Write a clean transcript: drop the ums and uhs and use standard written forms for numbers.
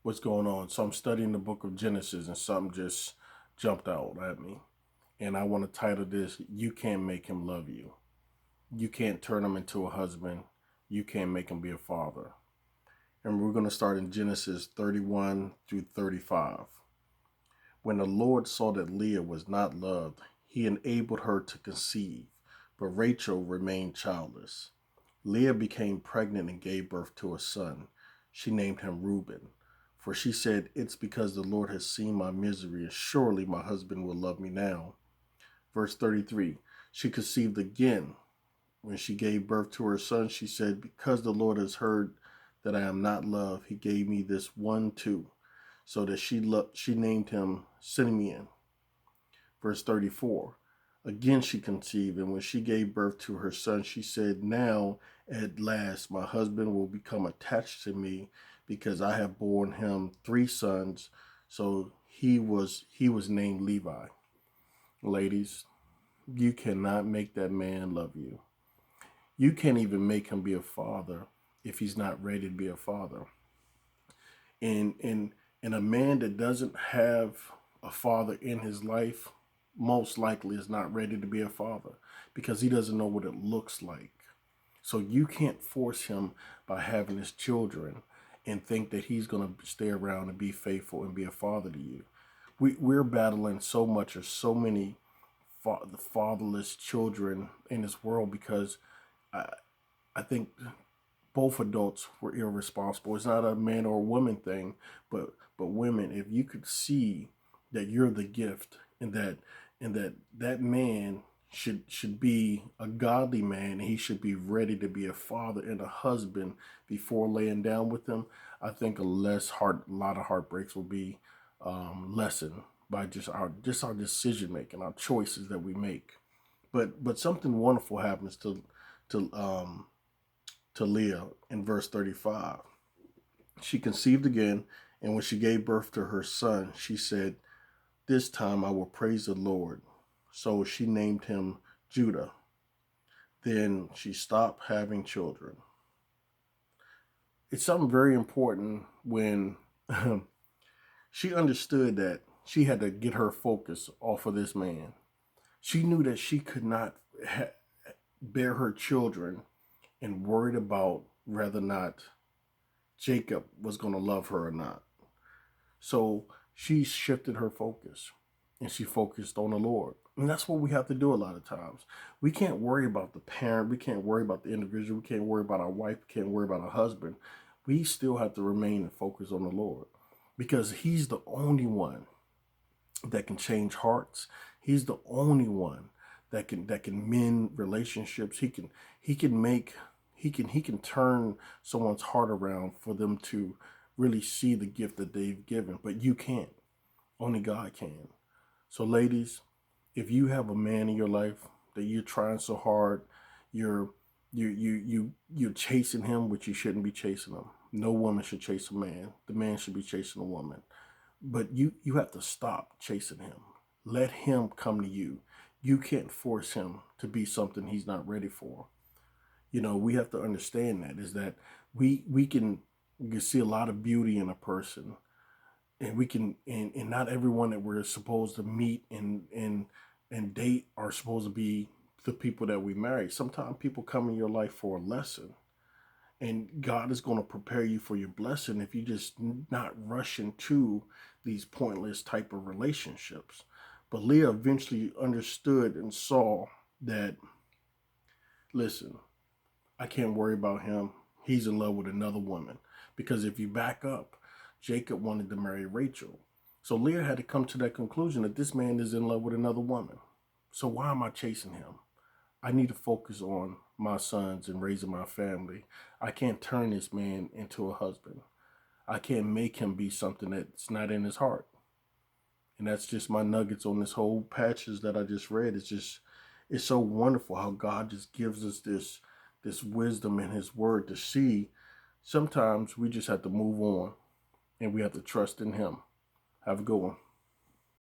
what's going on. So I'm studying the book of Genesis and something just jumped out at me. And I want to title this, You Can't Make Him Love You. You can't turn him into a husband. You can't make him be a father. And we're going to start in Genesis 31 through 35. When the Lord saw that Leah was not loved, he enabled her to conceive, but Rachel remained childless. Leah became pregnant and gave birth to a son. She named him Reuben, for she said, "It's because the Lord has seen my misery, and surely my husband will love me now." Verse 33, she conceived again. When she gave birth to her son, she said, "Because the Lord has heard that I am not loved, he gave me this one too." So that she named him Simeon. Verse 34, again she conceived, and when she gave birth to her son, she said, "Now at last my husband will become attached to me, because I have borne him 3 sons." So he was named Levi. Ladies, you cannot make that man love you. You can't even make him be a father if he's not ready to be a father. And a man that doesn't have a father in his life most likely is not ready to be a father, because he doesn't know what it looks like. So you can't force him by having his children and think that he's going to stay around and be faithful and be a father to you. We're battling so much, or so many fatherless children in this world, because I think both adults were irresponsible. It's not a man or a woman thing, but women, if you could see that you're the gift, and that man should be a godly man, and he should be ready to be a father and a husband before laying down with them, I think a lot of heartbreaks will be lessened by just our decision making, our choices that we make. But something wonderful happens to Leah in verse 35. She conceived again, and when she gave birth to her son, she said, "This time I will praise the Lord." So she named him Judah. Then she stopped having children. It's something very important when she understood that she had to get her focus off of this man. She knew that she could not bear her children and worried about whether or not Jacob was going to love her or not. So she shifted her focus, and she focused on the Lord. And that's what we have to do a lot of times. We can't worry about the parent. We can't worry about the individual. We can't worry about our wife. We can't worry about our husband. We still have to remain and focus on the Lord, because he's the only one that can change hearts. He's the only one that can mend relationships. He can turn someone's heart around for them to really see the gift that they've given. But you can't. Only God can. So ladies, if you have a man in your life that you're trying so hard, you're chasing him, which you shouldn't be chasing him. No woman should chase a man. The man should be chasing a woman. But you have to stop chasing him. Let him come to you. You can't force him to be something he's not ready for. We have to understand that, is that we can see a lot of beauty in a person, and we can, and not everyone that we're supposed to meet and date are supposed to be the people that we marry. Sometimes people come in your life for a lesson, and God is going to prepare you for your blessing if you just not rush into these pointless type of relationships. But Leah eventually understood and saw that, listen, I can't worry about him. He's in love with another woman. Because if you back up, Jacob wanted to marry Rachel. So Leah had to come to that conclusion that this man is in love with another woman. So why am I chasing him? I need to focus on my sons and raising my family. I can't turn this man into a husband. I can't make him be something that's not in his heart. And that's just my nuggets on this whole patches that I just read. It's so wonderful how God just gives us this wisdom in his word to see. Sometimes we just have to move on, and we have to trust in him. Have a good one.